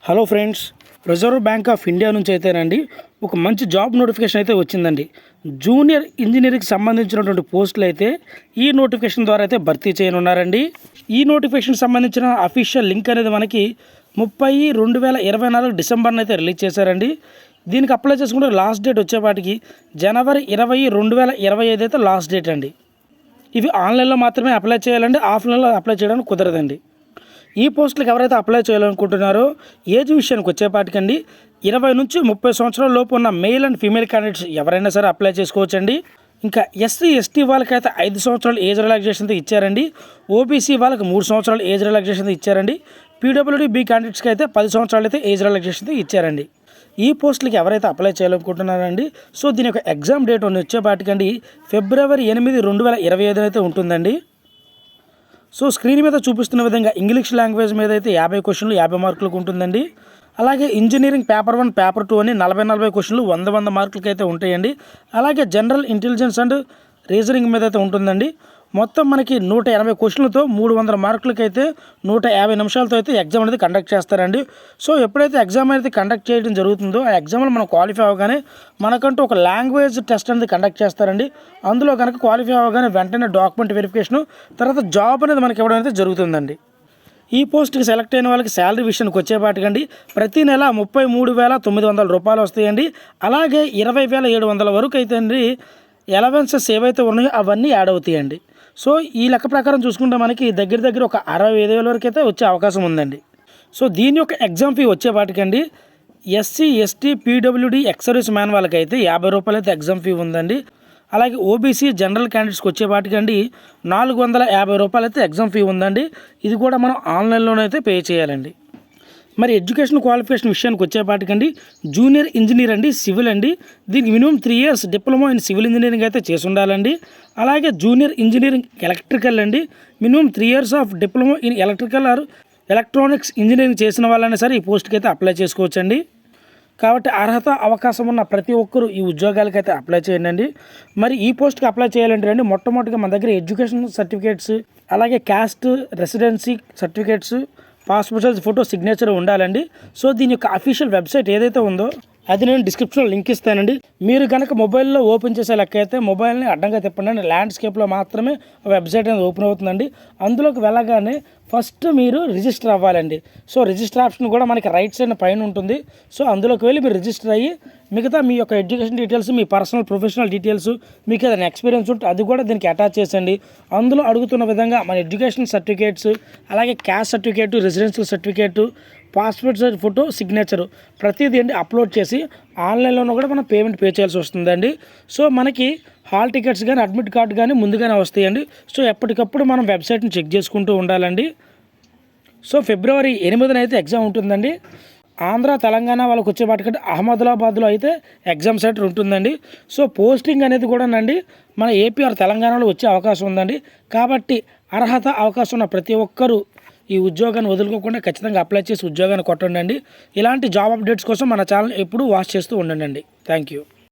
Hello friends, reserve bank of India నుంచి అయితేనండి ఒక మంచి జాబ్ నోటిఫికేషన్ అయితే వచ్చిందండి. జూనియర్ ఇంజనీరింగ్కి సంబంధించినటువంటి పోస్టులు అయితే ఈ నోటిఫికేషన్ ద్వారా అయితే భర్తీ చేయనున్నారండి. ఈ నోటిఫికేషన్ సంబంధించిన అఫీషియల్ లింక్ అనేది మనకి 30/2024 డిసెంబర్ని అయితే రిలీజ్ చేశారండి. దీనికి అప్లై చేసుకుంటే లాస్ట్ డేట్ వచ్చేపాటికి జనవరి 20, 2025 అయితే లాస్ట్ డేట్ అండి. ఇవి ఆన్లైన్లో మాత్రమే అప్లై చేయాలండి, ఆఫ్లైన్లో అప్లై చేయడానికి కుదరదండి. ఈ పోస్టులకు ఎవరైతే అప్లై చేయాలనుకుంటున్నారో ఏజ్ విషయానికి వచ్చేపాటికండి 20 నుంచి 30 సంవత్సరాల లోపు ఉన్న మెయిల్ అండ్ ఫీమేల్ క్యాండిడేట్స్ ఎవరైనా సరే అప్లై చేసుకోవచ్చండి. ఇంకా ఎస్సీ ఎస్టీ వాళ్ళకైతే 5 సంవత్సరాల ఏజ్ రిలాక్సేషన్తో ఇచ్చారండి. ఓబీసీ వాళ్ళకి 3 సంవత్సరాల ఏజ్ రిలాక్సేషన్తో ఇచ్చారండి. పీడబ్ల్యూడీ బి క్యాండిడేట్స్కి అయితే 10 సంవత్సరాలు అయితే ఏజ్ రిలాక్సేషన్తో ఇచ్చారండి. ఈ పోస్టులకి ఎవరైతే అప్లై చేయాలనుకుంటున్నారండి, సో దీని యొక్క ఎగ్జామ్ డేట్ వచ్చేపాటికండి ఫిబ్రవరి 8, 2025 అయితే ఉంటుందండి. సో స్క్రీన్ మీద చూపిస్తున్న విధంగా ఇంగ్లీష్ లాంగ్వేజ్ మీద అయితే 50 క్వశ్చన్లు 50 మార్కులకు ఉంటుందండి. అలాగే ఇంజనీరింగ్ పేపర్ 1, పేపర్ 2 అని 40 క్వశ్చన్లు 100 మార్కులకి అయితే ఉంటాయండి. అలాగే జనరల్ ఇంటెలిజెన్స్ అండ్ రీజనింగ్ మీద అయితే ఉంటుందండి. మొత్తం మనకి 180 క్వశ్చన్లతో 300 మార్కులకి అయితే 150 నిమిషాలతో అయితే ఎగ్జామ్ అనేది కండక్ట్ చేస్తారండి. సో ఎప్పుడైతే ఎగ్జామ్ అనేది కండక్ట్ చేయడం జరుగుతుందో ఆ ఎగ్జామ్లో మనం క్వాలిఫై అవ్వగానే మనకంటూ ఒక లాంగ్వేజ్ టెస్ట్ అనేది కండక్ట్ చేస్తారండి. అందులో కనుక క్వాలిఫై అవ్వగానే వెంటనే డాక్యుమెంట్ వెరిఫికేషను, తర్వాత జాబ్ అనేది మనకి ఇవ్వడం అయితే జరుగుతుందండి. ఈ పోస్ట్కి సెలెక్ట్ అయిన వాళ్ళకి శాలరీ విషయానికి వచ్చేపాటికండి ప్రతి నెల 33,900 రూపాయలు వస్తాయండి. అలాగే 20,700 వరకు అయితే అండి అలవెన్సెస్ ఏవైతే ఉన్నాయో అవన్నీ యాడ్ అవుతాయండి. సో ఈ లెక్క ప్రకారం చూసుకుంటే మనకి దగ్గర ఒక 65,000 వరకు అయితే వచ్చే అవకాశం ఉందండి. సో దీని యొక్క ఎగ్జామ్ ఫీ వచ్చేపాటికండి SC ST PWD ex service man వాళ్ళకైతే 50 రూపాయలు అయితే ఎగ్జామ్ ఫీ ఉందండి. అలాగే ఓబీసీ జనరల్ క్యాండిడేట్స్కి వచ్చేపాటికండి 450 రూపాయలు అయితే ఎగ్జామ్ ఫీ ఉందండి. ఇది కూడా మనం ఆన్లైన్లోనైతే పే చేయాలండి. మరి ఎడ్యుకేషన్ క్వాలిఫికేషన్ విషయానికి వచ్చేపాటికండి జూనియర్ ఇంజనీర్ అండి, సివిల్ అండి. దీనికి minimum 3 years diploma in civil engineering అయితే చేసి ఉండాలండి. అలాగే జూనియర్ ఇంజనీరింగ్ ఎలక్ట్రికల్ అండి, minimum 3 years of diploma in electrical or electronics engineering చేసిన వాళ్ళైనా సరే ఈ పోస్ట్కి అయితే అప్లై చేసుకోవచ్చండి. కాబట్టి అర్హత అవకాశం ఉన్న ప్రతి ఒక్కరూ ఈ ఉద్యోగాలకి అయితే అప్లై చేయండి. మరి ఈ పోస్ట్కి అప్లై చేయాలంటే అండి మొట్టమొదటిగా మన దగ్గర ఎడ్యుకేషన్ సర్టిఫికేట్స్, అలాగే caste residency certificates, passport size photo, signature ఉండాలండి. సో దీని యొక్క అఫీషియల్ వెబ్సైట్ ఏదైతే ఉందో అది నేను డిస్క్రిప్షన్లో లింక్ ఇస్తానండి. మీరు కనుక మొబైల్లో ఓపెన్ చేసే లెక్క అయితే మొబైల్ని అడ్డంగా తిప్పండి, ల్యాండ్స్కేప్లో మాత్రమే వెబ్సైట్ అనేది ఓపెన్ అవుతుందండి. అందులోకి వెళ్ళగానే ఫస్ట్ మీరు రిజిస్టర్ అవ్వాలండి. సో రిజిస్టర్ ఆప్షన్ కూడా మనకి రైట్ సైడ్ పైన ఉంటుంది. సో అందులోకి వెళ్ళి మీరు రిజిస్టర్ అయ్యి మిగతా మీ యొక్క ఎడ్యుకేషన్ డీటెయిల్స్, మీ పర్సనల్ ప్రొఫెషనల్ డీటెయిల్స్, మీకు ఏదైనా ఎక్స్పీరియన్స్ ఉంటే అది కూడా దీనికి అటాచ్ చేసండి. అందులో అడుగుతున్న విధంగా మన ఎడ్యుకేషన్ సర్టిఫికేట్స్, అలాగే caste certificate, residential certificate, passport size photo, signature ప్రతిదీ అండి అప్లోడ్ చేసి ఆన్లైన్లోనూ కూడా మనం పేమెంట్ పే చేయాల్సి వస్తుందండి. సో మనకి హాల్ టికెట్స్ కానీ అడ్మిట్ కార్డు కానీ ముందుగానే వస్తాయండి. సో ఎప్పటికప్పుడు మనం వెబ్సైట్ని చెక్ చేసుకుంటూ ఉండాలండి. సో ఫిబ్రవరి 8న అయితే ఎగ్జామ్ ఉంటుందండి. ఆంధ్ర తెలంగాణ వాళ్ళకి వచ్చేపాటికంటే అహ్మదాబాద్లో అయితే ఎగ్జామ్ సెంటర్ ఉంటుందండి. సో పోస్టింగ్ అనేది కూడానండి మన ఏపీ ఆర్ తెలంగాణలో వచ్చే అవకాశం ఉందండి. కాబట్టి అర్హత అవకాశం ఉన్న ప్రతి ఒక్కరూ ఈ ఉద్యోగాన్ని వదులుకోకుండా ఖచ్చితంగా అప్లై చేసి ఉద్యోగాన్ని కొట్టండి. ఇలాంటి జాబ్ అప్డేట్స్ కోసం మన ఛానల్ ఎప్పుడూ వాచ్ చేస్తూ ఉండండి. Thank you.